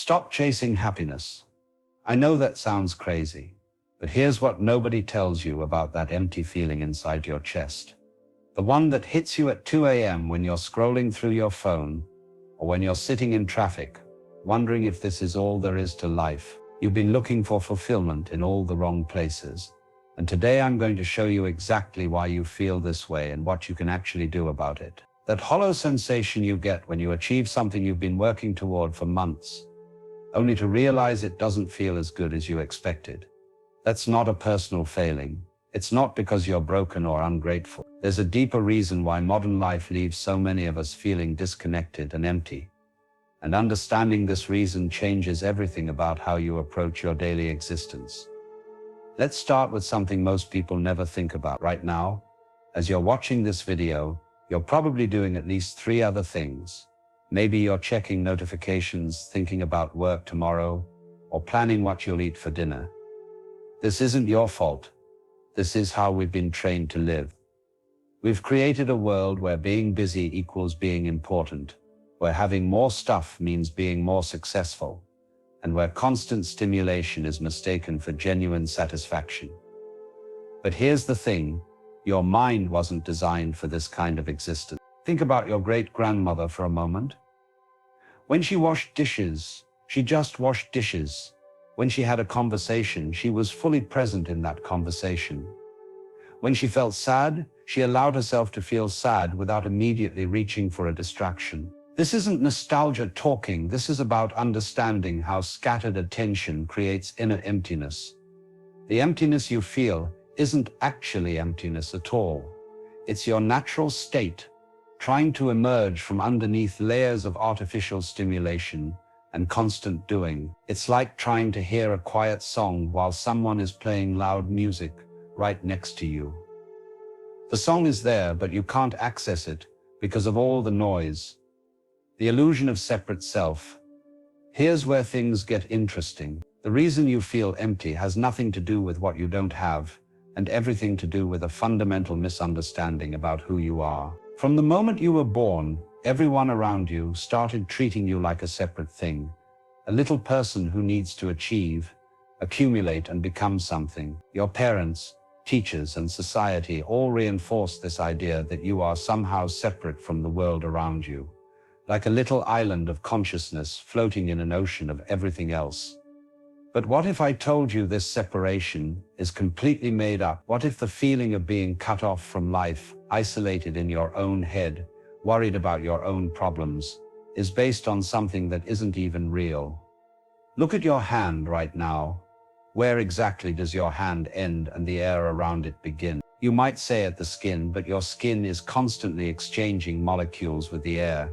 Stop chasing happiness. I know that sounds crazy, but here's what nobody tells you about that empty feeling inside your chest. The one that hits you at 2 a.m. when you're scrolling through your phone, or when you're sitting in traffic, wondering if this is all there is to life. You've been looking for fulfillment in all the wrong places. And today I'm going to show you exactly why you feel this way and what you can actually do about it. That hollow sensation you get when you achieve something you've been working toward for months, only to realize it doesn't feel as good as you expected. That's not a personal failing. It's not because you're broken or ungrateful. There's a deeper reason why modern life leaves so many of us feeling disconnected and empty. And understanding this reason changes everything about how you approach your daily existence. Let's start with something most people never think about. Right now, as you're watching this video, you're probably doing at least 3 other things. Maybe you're checking notifications, thinking about work tomorrow, or planning what you'll eat for dinner. This isn't your fault. This is how we've been trained to live. We've created a world where being busy equals being important, where having more stuff means being more successful, and where constant stimulation is mistaken for genuine satisfaction. But here's the thing, your mind wasn't designed for this kind of existence. Think about your great-grandmother for a moment. When she washed dishes, she just washed dishes. When she had a conversation, she was fully present in that conversation. When she felt sad, she allowed herself to feel sad without immediately reaching for a distraction. This isn't nostalgia talking, this is about understanding how scattered attention creates inner emptiness. The emptiness you feel isn't actually emptiness at all. It's your natural state, trying to emerge from underneath layers of artificial stimulation and constant doing. It's like trying to hear a quiet song while someone is playing loud music right next to you. The song is there, but you can't access it because of all the noise. The illusion of separate self. Here's where things get interesting. The reason you feel empty has nothing to do with what you don't have, and everything to do with a fundamental misunderstanding about who you are. From the moment you were born, everyone around you started treating you like a separate thing, a little person who needs to achieve, accumulate, and become something. Your parents, teachers, and society all reinforce this idea that you are somehow separate from the world around you, like a little island of consciousness floating in an ocean of everything else. But what if I told you this separation is completely made up? What if the feeling of being cut off from life, isolated in your own head, worried about your own problems, is based on something that isn't even real? Look at your hand right now. Where exactly does your hand end and the air around it begin? You might say at the skin, but your skin is constantly exchanging molecules with the air.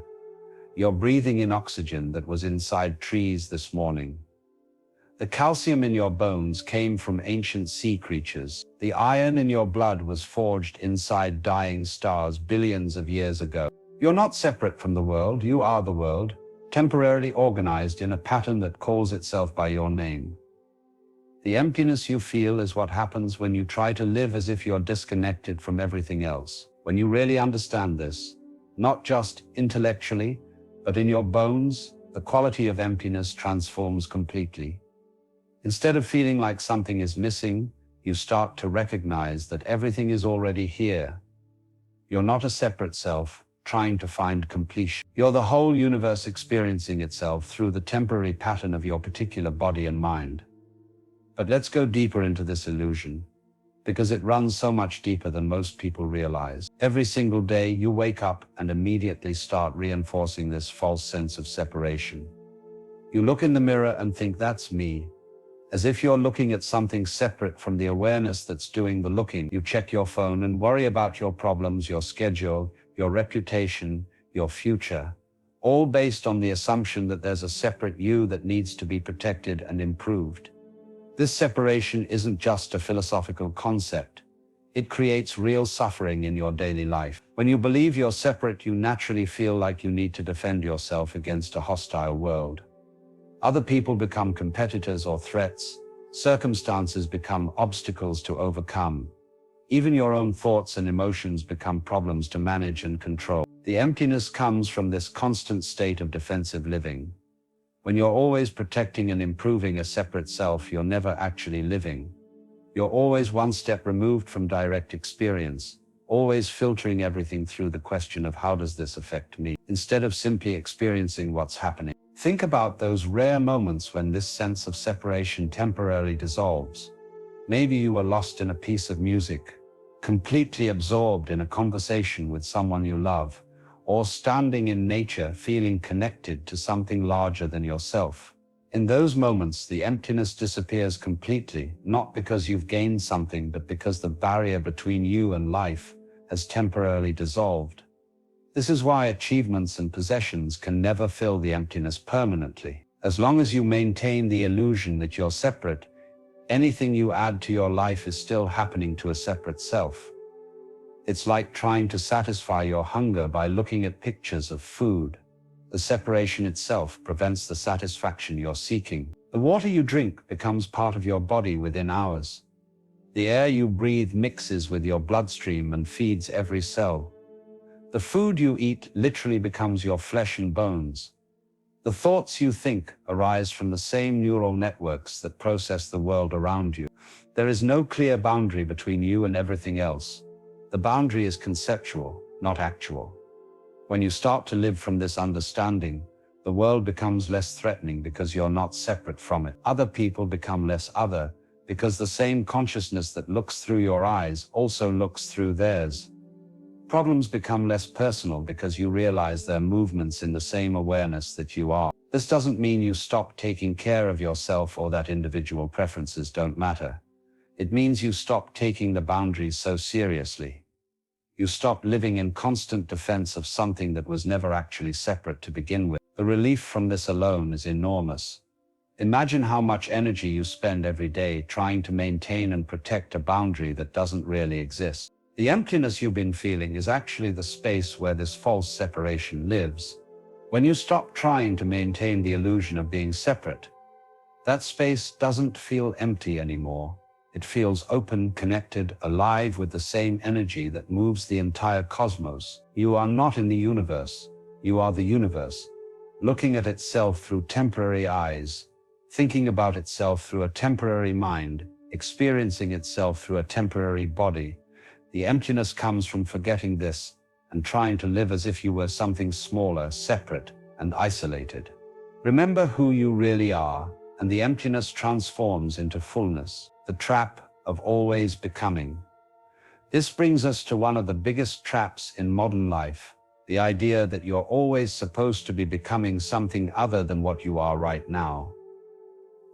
You're breathing in oxygen that was inside trees this morning. The calcium in your bones came from ancient sea creatures. The iron in your blood was forged inside dying stars billions of years ago. You're not separate from the world, you are the world, temporarily organized in a pattern that calls itself by your name. The emptiness you feel is what happens when you try to live as if you're disconnected from everything else. When you really understand this, not just intellectually, but in your bones, the quality of emptiness transforms completely. Instead of feeling like something is missing, you start to recognize that everything is already here. You're not a separate self, trying to find completion. You're the whole universe experiencing itself through the temporary pattern of your particular body and mind. But let's go deeper into this illusion, because it runs so much deeper than most people realize. Every single day you wake up and immediately start reinforcing this false sense of separation. You look in the mirror and think, that's me, as if you're looking at something separate from the awareness that's doing the looking. You check your phone and worry about your problems, your schedule, your reputation, your future, all based on the assumption that there's a separate you that needs to be protected and improved. This separation isn't just a philosophical concept. It creates real suffering in your daily life. When you believe you're separate, you naturally feel like you need to defend yourself against a hostile world. Other people become competitors or threats. Circumstances become obstacles to overcome. Even your own thoughts and emotions become problems to manage and control. The emptiness comes from this constant state of defensive living. When you're always protecting and improving a separate self, you're never actually living. You're always one step removed from direct experience, always filtering everything through the question of how does this affect me, instead of simply experiencing what's happening. Think about those rare moments when this sense of separation temporarily dissolves. Maybe you were lost in a piece of music, completely absorbed in a conversation with someone you love, or standing in nature feeling connected to something larger than yourself. In those moments, the emptiness disappears completely, not because you've gained something, but because the barrier between you and life has temporarily dissolved. This is why achievements and possessions can never fill the emptiness permanently. As long as you maintain the illusion that you're separate, anything you add to your life is still happening to a separate self. It's like trying to satisfy your hunger by looking at pictures of food. The separation itself prevents the satisfaction you're seeking. The water you drink becomes part of your body within hours. The air you breathe mixes with your bloodstream and feeds every cell. The food you eat literally becomes your flesh and bones. The thoughts you think arise from the same neural networks that process the world around you. There is no clear boundary between you and everything else. The boundary is conceptual, not actual. When you start to live from this understanding, the world becomes less threatening because you're not separate from it. Other people become less other because the same consciousness that looks through your eyes also looks through theirs. Problems become less personal because you realize they're movements in the same awareness that you are. This doesn't mean you stop taking care of yourself or that individual preferences don't matter. It means you stop taking the boundaries so seriously. You stop living in constant defense of something that was never actually separate to begin with. The relief from this alone is enormous. Imagine how much energy you spend every day trying to maintain and protect a boundary that doesn't really exist. The emptiness you've been feeling is actually the space where this false separation lives. When you stop trying to maintain the illusion of being separate, that space doesn't feel empty anymore. It feels open, connected, alive with the same energy that moves the entire cosmos. You are not in the universe. You are the universe, looking at itself through temporary eyes, thinking about itself through a temporary mind, experiencing itself through a temporary body. The emptiness comes from forgetting this and trying to live as if you were something smaller, separate, and isolated. Remember who you really are, and the emptiness transforms into fullness. The trap of always becoming. This brings us to one of the biggest traps in modern life, the idea that you're always supposed to be becoming something other than what you are right now.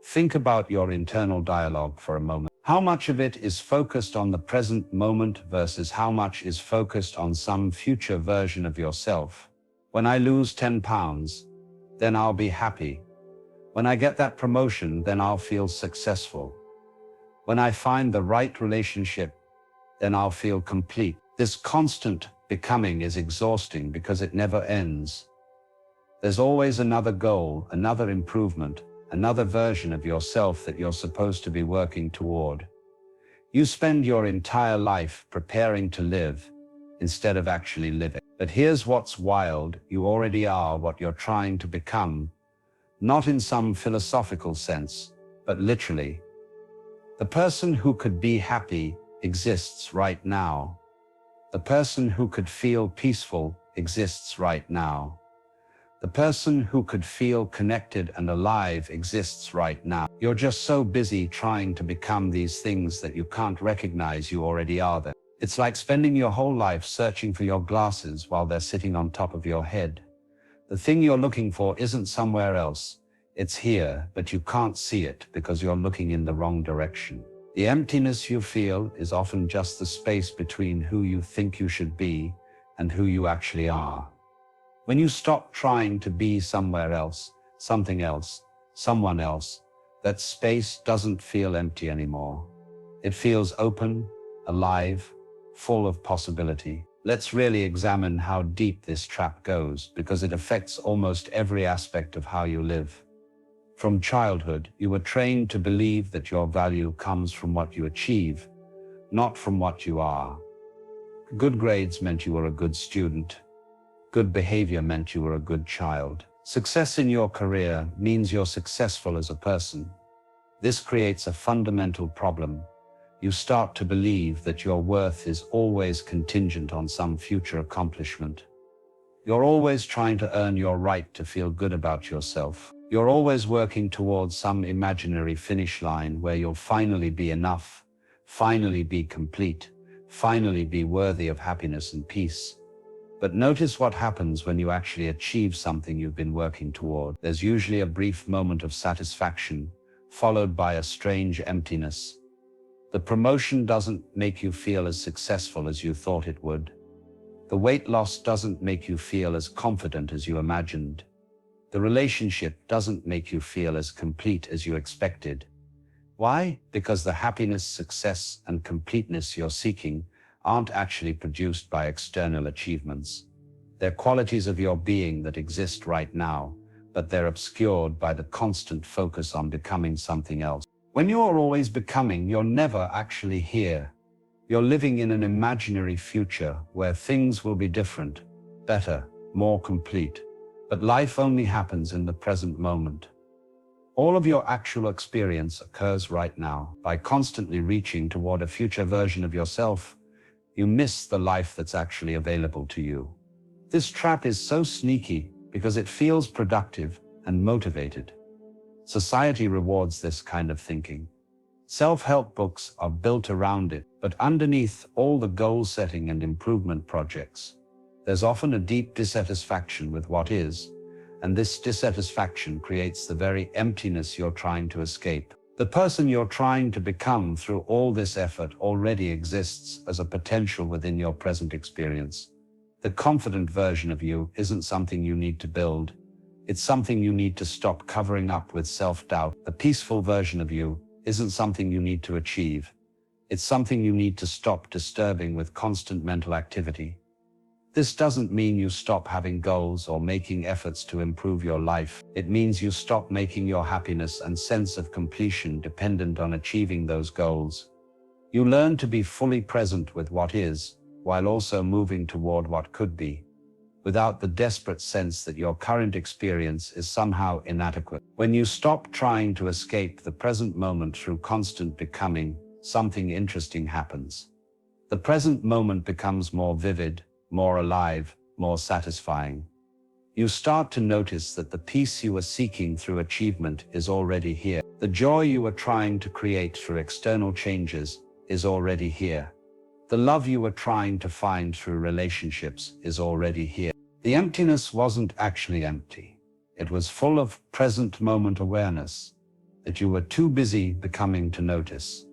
Think about your internal dialogue for a moment. How much of it is focused on the present moment versus how much is focused on some future version of yourself? When I lose 10 pounds, then I'll be happy. When I get that promotion, then I'll feel successful. When I find the right relationship, then I'll feel complete. This constant becoming is exhausting because it never ends. There's always another goal, another improvement, another version of yourself that you're supposed to be working toward. You spend your entire life preparing to live instead of actually living. But here's what's wild: you already are what you're trying to become, not in some philosophical sense, but literally. The person who could be happy exists right now. The person who could feel peaceful exists right now. The person who could feel connected and alive exists right now. You're just so busy trying to become these things that you can't recognize you already are them. It's like spending your whole life searching for your glasses while they're sitting on top of your head. The thing you're looking for isn't somewhere else. It's here, but you can't see it because you're looking in the wrong direction. The emptiness you feel is often just the space between who you think you should be and who you actually are. When you stop trying to be somewhere else, something else, someone else, that space doesn't feel empty anymore. It feels open, alive, full of possibility. Let's really examine how deep this trap goes, because it affects almost every aspect of how you live. From childhood, you were trained to believe that your value comes from what you achieve, not from what you are. Good grades meant you were a good student. Good behavior meant you were a good child. Success in your career means you're successful as a person. This creates a fundamental problem. You start to believe that your worth is always contingent on some future accomplishment. You're always trying to earn your right to feel good about yourself. You're always working towards some imaginary finish line where you'll finally be enough, finally be complete, finally be worthy of happiness and peace. But notice what happens when you actually achieve something you've been working toward. There's usually a brief moment of satisfaction, followed by a strange emptiness. The promotion doesn't make you feel as successful as you thought it would. The weight loss doesn't make you feel as confident as you imagined. The relationship doesn't make you feel as complete as you expected. Why? Because the happiness, success, and completeness you're seeking aren't actually produced by external achievements. They're qualities of your being that exist right now, but they're obscured by the constant focus on becoming something else. When you're always becoming, you're never actually here. You're living in an imaginary future where things will be different, better, more complete. But life only happens in the present moment. All of your actual experience occurs right now. By constantly reaching toward a future version of yourself, you miss the life that's actually available to you. This trap is so sneaky because it feels productive and motivated. Society rewards this kind of thinking. Self-help books are built around it, but underneath all the goal-setting and improvement projects, there's often a deep dissatisfaction with what is, and this dissatisfaction creates the very emptiness you're trying to escape. The person you're trying to become through all this effort already exists as a potential within your present experience. The confident version of you isn't something you need to build. It's something you need to stop covering up with self-doubt. The peaceful version of you isn't something you need to achieve. It's something you need to stop disturbing with constant mental activity. This doesn't mean you stop having goals or making efforts to improve your life. It means you stop making your happiness and sense of completion dependent on achieving those goals. You learn to be fully present with what is, while also moving toward what could be, without the desperate sense that your current experience is somehow inadequate. When you stop trying to escape the present moment through constant becoming, something interesting happens. The present moment becomes more vivid, more alive, more satisfying. You start to notice that the peace you were seeking through achievement is already here. The joy you were trying to create through external changes is already here. The love you were trying to find through relationships is already here. The emptiness wasn't actually empty. It was full of present moment awareness that you were too busy becoming to notice.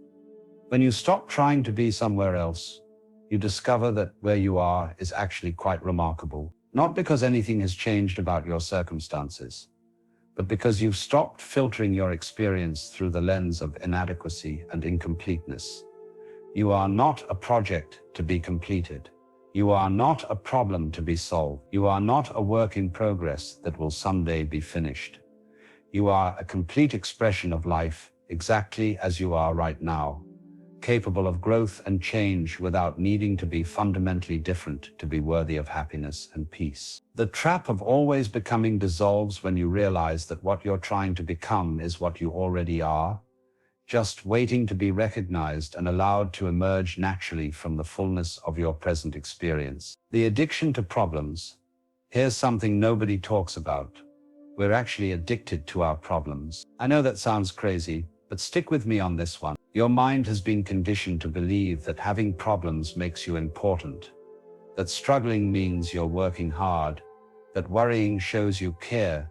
When you stop trying to be somewhere else, you discover that where you are is actually quite remarkable. Not because anything has changed about your circumstances, but because you've stopped filtering your experience through the lens of inadequacy and incompleteness. You are not a project to be completed. You are not a problem to be solved. You are not a work in progress that will someday be finished. You are a complete expression of life exactly as you are right now, capable of growth and change without needing to be fundamentally different to be worthy of happiness and peace. The trap of always becoming dissolves when you realize that what you're trying to become is what you already are, just waiting to be recognized and allowed to emerge naturally from the fullness of your present experience. The addiction to problems. Here's something nobody talks about. We're actually addicted to our problems. I know that sounds crazy, but stick with me on this one. Your mind has been conditioned to believe that having problems makes you important, that struggling means you're working hard, that worrying shows you care.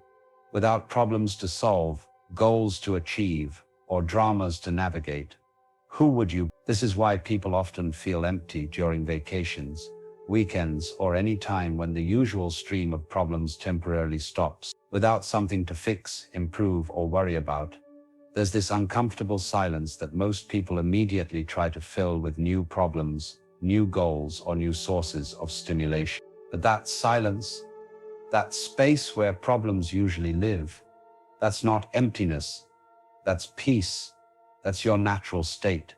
Without problems to solve, goals to achieve, or dramas to navigate, who would you be? This is why people often feel empty during vacations, weekends, or any time when the usual stream of problems temporarily stops. Without something to fix, improve, or worry about, there's this uncomfortable silence that most people immediately try to fill with new problems, new goals, or new sources of stimulation. But that silence, that space where problems usually live, that's not emptiness. That's peace. That's your natural state.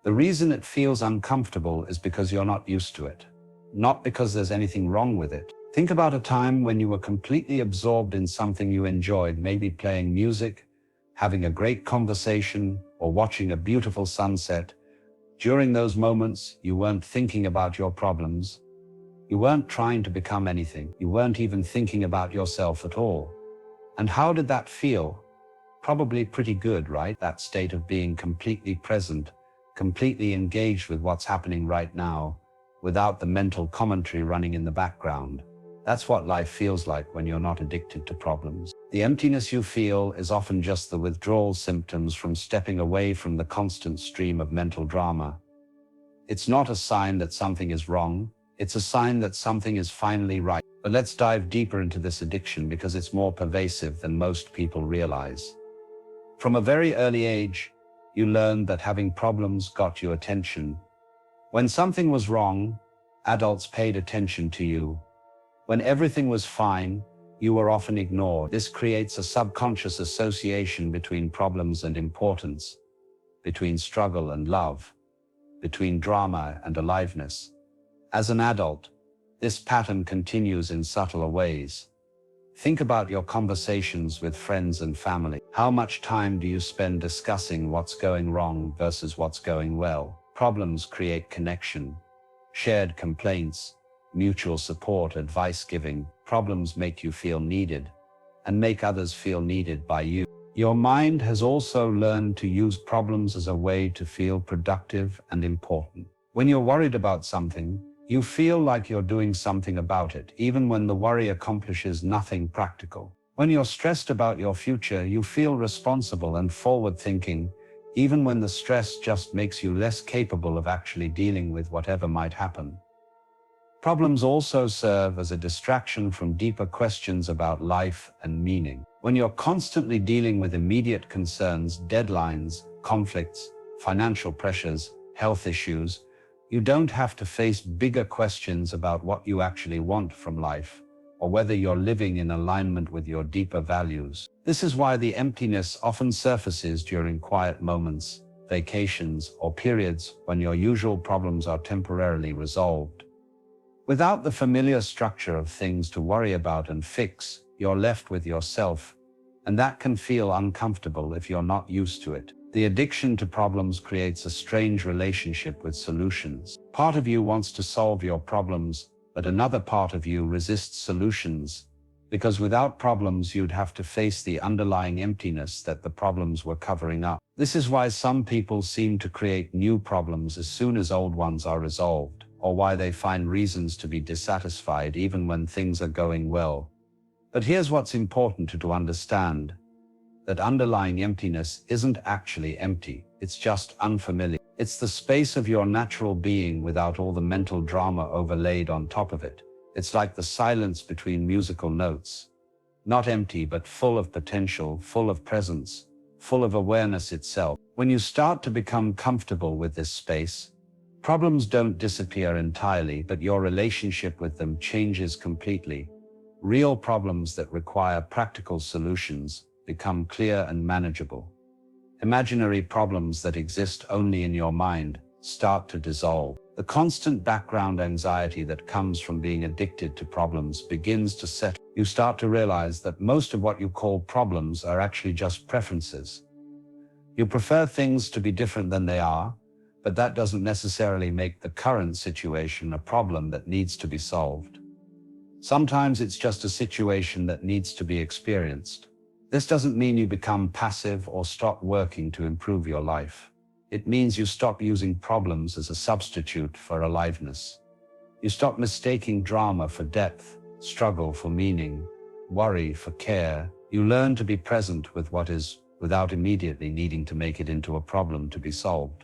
The reason it feels uncomfortable is because you're not used to it, not because there's anything wrong with it. Think about a time when you were completely absorbed in something you enjoyed, maybe playing music, having a great conversation, or watching a beautiful sunset. During those moments, you weren't thinking about your problems. You weren't trying to become anything. You weren't even thinking about yourself at all. And how did that feel? Probably pretty good, right? That state of being completely present, completely engaged with what's happening right now, without the mental commentary running in the background. That's what life feels like when you're not addicted to problems. The emptiness you feel is often just the withdrawal symptoms from stepping away from the constant stream of mental drama. It's not a sign that something is wrong, it's a sign that something is finally right. But let's dive deeper into this addiction because it's more pervasive than most people realize. From a very early age, you learned that having problems got you attention. When something was wrong, adults paid attention to you. When everything was fine, you were often ignored. This creates a subconscious association between problems and importance, between struggle and love, between drama and aliveness. As an adult, this pattern continues in subtler ways. Think about your conversations with friends and family. How much time do you spend discussing what's going wrong versus what's going well? Problems create connection, shared complaints, mutual support, advice giving. Problems make you feel needed and make others feel needed by you. Your mind has also learned to use problems as a way to feel productive and important. When you're worried about something, you feel like you're doing something about it, even when the worry accomplishes nothing practical. When you're stressed about your future, you feel responsible and forward-thinking, even when the stress just makes you less capable of actually dealing with whatever might happen. Problems also serve as a distraction from deeper questions about life and meaning. When you're constantly dealing with immediate concerns, deadlines, conflicts, financial pressures, health issues, you don't have to face bigger questions about what you actually want from life, or whether you're living in alignment with your deeper values. This is why the emptiness often surfaces during quiet moments, vacations, or periods when your usual problems are temporarily resolved. Without the familiar structure of things to worry about and fix, you're left with yourself, and that can feel uncomfortable if you're not used to it. The addiction to problems creates a strange relationship with solutions. Part of you wants to solve your problems, but another part of you resists solutions, because without problems you'd have to face the underlying emptiness that the problems were covering up. This is why some people seem to create new problems as soon as old ones are resolved, or why they find reasons to be dissatisfied even when things are going well. But here's what's important to understand. That underlying emptiness isn't actually empty, it's just unfamiliar. It's the space of your natural being without all the mental drama overlaid on top of it. It's like the silence between musical notes. Not empty, but full of potential, full of presence, full of awareness itself. When you start to become comfortable with this space, problems don't disappear entirely, but your relationship with them changes completely. Real problems that require practical solutions become clear and manageable. Imaginary problems that exist only in your mind start to dissolve. The constant background anxiety that comes from being addicted to problems begins to settle. You start to realize that most of what you call problems are actually just preferences. You prefer things to be different than they are, but that doesn't necessarily make the current situation a problem that needs to be solved. Sometimes it's just a situation that needs to be experienced. This doesn't mean you become passive or stop working to improve your life. It means you stop using problems as a substitute for aliveness. You stop mistaking drama for depth, struggle for meaning, worry for care. You learn to be present with what is, without immediately needing to make it into a problem to be solved.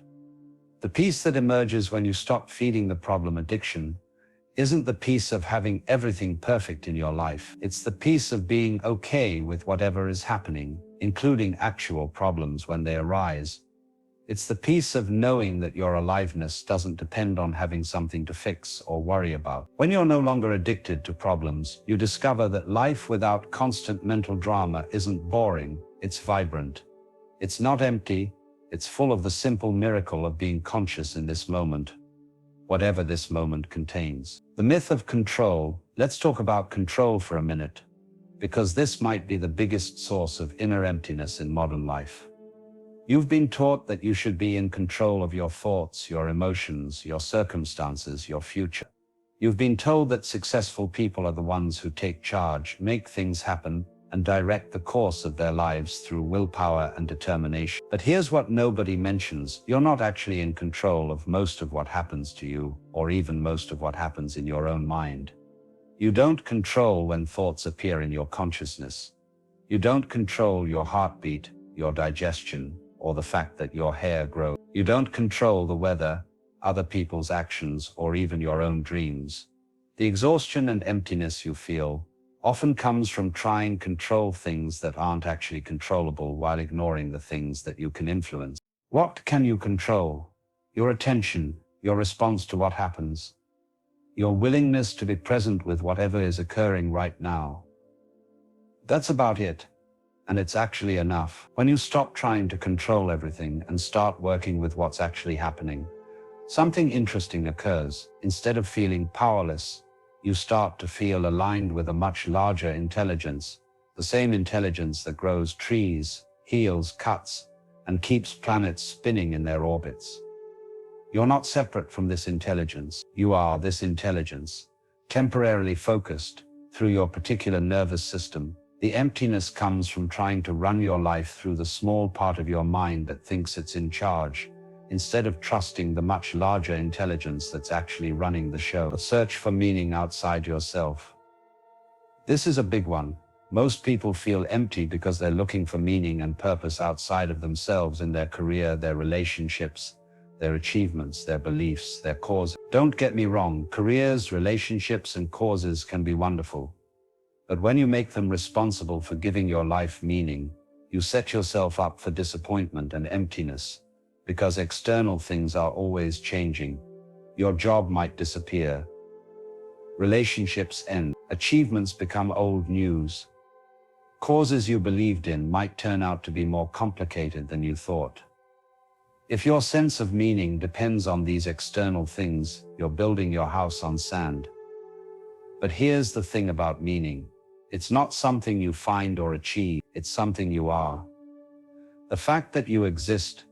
The peace that emerges when you stop feeding the problem addiction isn't the peace of having everything perfect in your life. It's the peace of being okay with whatever is happening, including actual problems when they arise. It's the peace of knowing that your aliveness doesn't depend on having something to fix or worry about. When you're no longer addicted to problems, you discover that life without constant mental drama isn't boring, it's vibrant. It's not empty, it's full of the simple miracle of being conscious in this moment, whatever this moment contains. The myth of control, Let's talk about control for a minute, because this might be the biggest source of inner emptiness in modern life. You've been taught that you should be in control of your thoughts, your emotions, your circumstances, your future. You've been told that successful people are the ones who take charge, make things happen, and direct the course of their lives through willpower and determination. But here's what nobody mentions. You're not actually in control of most of what happens to you, or even most of what happens in your own mind. You don't control when thoughts appear in your consciousness. You don't control your heartbeat, your digestion, or the fact that your hair grows. You don't control the weather, other people's actions, or even your own dreams. The exhaustion and emptiness you feel often comes from trying to control things that aren't actually controllable while ignoring the things that you can influence. What can you control? Your attention, your response to what happens, your willingness to be present with whatever is occurring right now. That's about it. And it's actually enough. When you stop trying to control everything and start working with what's actually happening, something interesting occurs. Instead of feeling powerless, you start to feel aligned with a much larger intelligence, the same intelligence that grows trees, heals cuts, and keeps planets spinning in their orbits. You're not separate from this intelligence. You are this intelligence, temporarily focused through your particular nervous system. The emptiness comes from trying to run your life through the small part of your mind that thinks it's in charge, instead of trusting the much larger intelligence that's actually running the show. The search for meaning outside yourself. This is a big one. Most people feel empty because they're looking for meaning and purpose outside of themselves, in their career, their relationships, their achievements, their beliefs, their cause. Don't get me wrong, careers, relationships, and causes can be wonderful. But when you make them responsible for giving your life meaning, you set yourself up for disappointment and emptiness, because external things are always changing. Your job might disappear. Relationships end. Achievements become old news. Causes you believed in might turn out to be more complicated than you thought. If your sense of meaning depends on these external things, you're building your house on sand. But here's the thing about meaning. It's not something you find or achieve, it's something you are. The fact that you exist,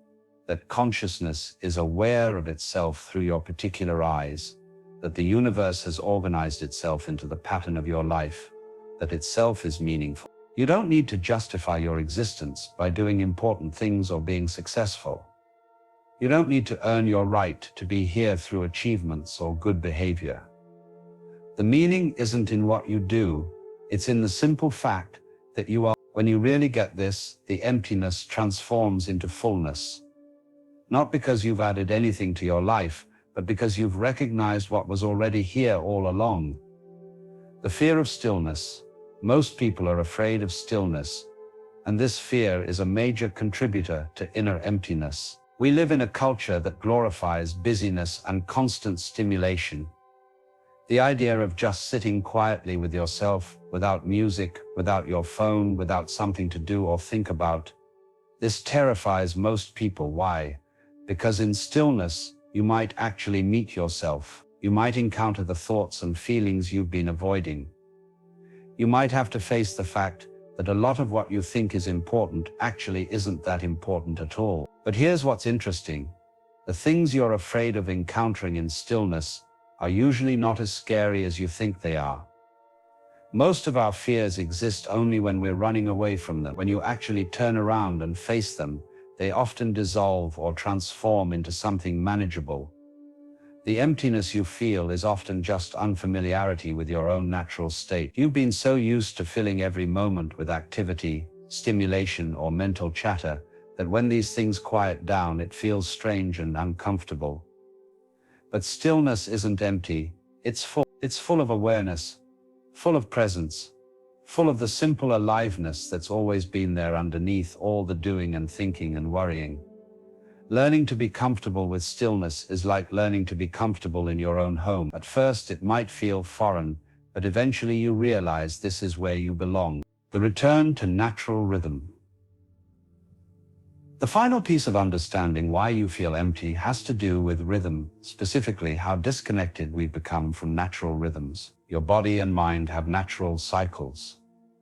that consciousness is aware of itself through your particular eyes, that the universe has organized itself into the pattern of your life, that itself is meaningful. You don't need to justify your existence by doing important things or being successful. You don't need to earn your right to be here through achievements or good behavior. The meaning isn't in what you do, it's in the simple fact that you are. When you really get this, the emptiness transforms into fullness. Not because you've added anything to your life, but because you've recognized what was already here all along. The fear of stillness. Most people are afraid of stillness, and this fear is a major contributor to inner emptiness. We live in a culture that glorifies busyness and constant stimulation. The idea of just sitting quietly with yourself, without music, without your phone, without something to do or think about, this terrifies most people. Why? Because in stillness, you might actually meet yourself. You might encounter the thoughts and feelings you've been avoiding. You might have to face the fact that a lot of what you think is important actually isn't that important at all. But here's what's interesting. The things you're afraid of encountering in stillness are usually not as scary as you think they are. Most of our fears exist only when we're running away from them. When you actually turn around and face them, they often dissolve or transform into something manageable. The emptiness you feel is often just unfamiliarity with your own natural state. You've been so used to filling every moment with activity, stimulation, or mental chatter that when these things quiet down, it feels strange and uncomfortable. But stillness isn't empty, it's full. It's full of awareness, full of presence, full of the simple aliveness that's always been there underneath all the doing and thinking and worrying. Learning to be comfortable with stillness is like learning to be comfortable in your own home. At first it might feel foreign, but eventually you realize this is where you belong. The return to natural rhythm. The final piece of understanding why you feel empty has to do with rhythm, specifically how disconnected we've become from natural rhythms. Your body and mind have natural cycles.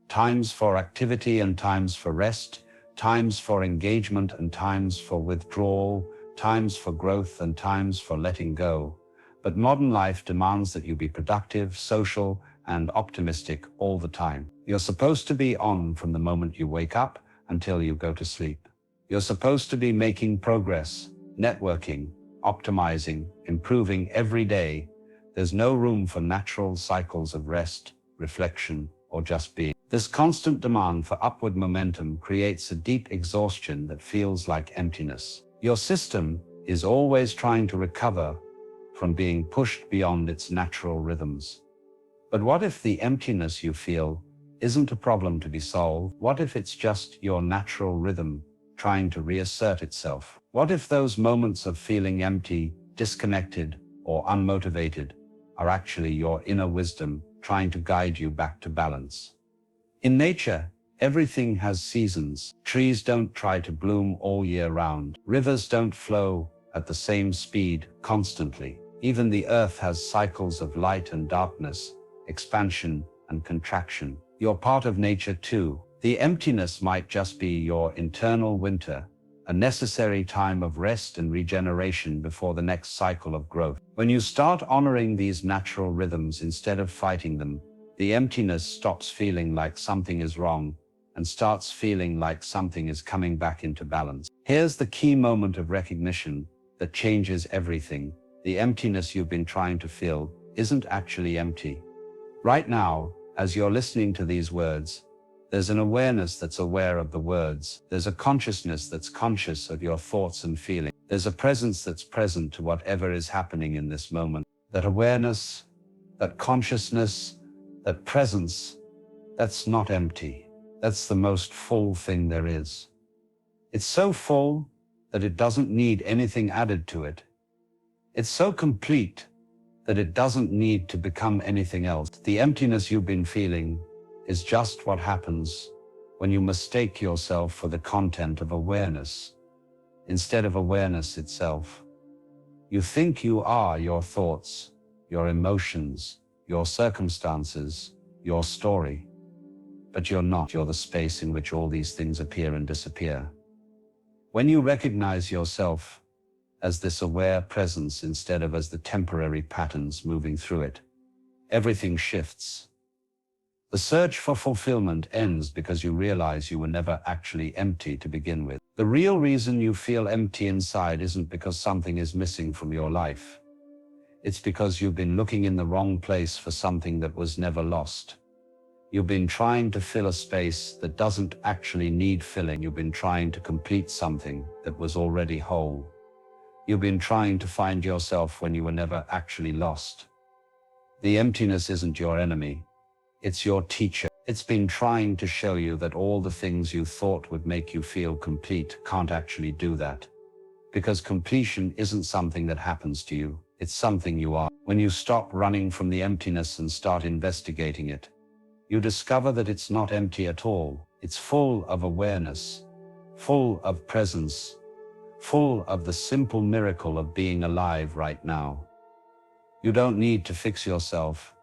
Times for activity and times for rest, times for engagement and times for withdrawal, times for growth and times for letting go. But modern life demands that you be productive, social, and optimistic all the time. You're supposed to be on from the moment you wake up until you go to sleep. You're supposed to be making progress, networking, optimizing, improving every day. There's no room for natural cycles of rest, reflection, or just being. This constant demand for upward momentum creates a deep exhaustion that feels like emptiness. Your system is always trying to recover from being pushed beyond its natural rhythms. But what if the emptiness you feel isn't a problem to be solved? What if it's just your natural rhythm trying to reassert itself? What if those moments of feeling empty, disconnected, or unmotivated are actually your inner wisdom trying to guide you back to balance? In nature, everything has seasons. Trees don't try to bloom all year round. Rivers don't flow at the same speed constantly. Even the earth has cycles of light and darkness, expansion and contraction. You're part of nature too. The emptiness might just be your internal winter, a necessary time of rest and regeneration before the next cycle of growth. When you start honoring these natural rhythms instead of fighting them, the emptiness stops feeling like something is wrong and starts feeling like something is coming back into balance. Here's the key moment of recognition that changes everything. The emptiness you've been trying to fill isn't actually empty. Right now, as you're listening to these words, there's an awareness that's aware of the words. There's a consciousness that's conscious of your thoughts and feelings. There's a presence that's present to whatever is happening in this moment. That awareness, that consciousness, that presence, that's not empty. That's the most full thing there is. It's so full that it doesn't need anything added to it. It's so complete that it doesn't need to become anything else. The emptiness you've been feeling is just what happens when you mistake yourself for the content of awareness instead of awareness itself. You think you are your thoughts, your emotions, your circumstances, your story, but you're not. You're the space in which all these things appear and disappear. When you recognize yourself as this aware presence instead of as the temporary patterns moving through it, everything shifts. The search for fulfillment ends because you realize you were never actually empty to begin with. The real reason you feel empty inside isn't because something is missing from your life. It's because you've been looking in the wrong place for something that was never lost. You've been trying to fill a space that doesn't actually need filling. You've been trying to complete something that was already whole. You've been trying to find yourself when you were never actually lost. The emptiness isn't your enemy. It's your teacher. It's been trying to show you that all the things you thought would make you feel complete can't actually do that. Because completion isn't something that happens to you. It's something you are. When you stop running from the emptiness and start investigating it, you discover that it's not empty at all. It's full of awareness, full of presence, full of the simple miracle of being alive right now. You don't need to fix yourself,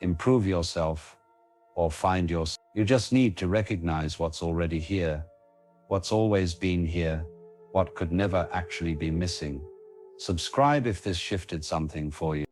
improve yourself, or find yourself. You just need to recognize what's already here, what's always been here, what could never actually be missing. Subscribe if this shifted something for you.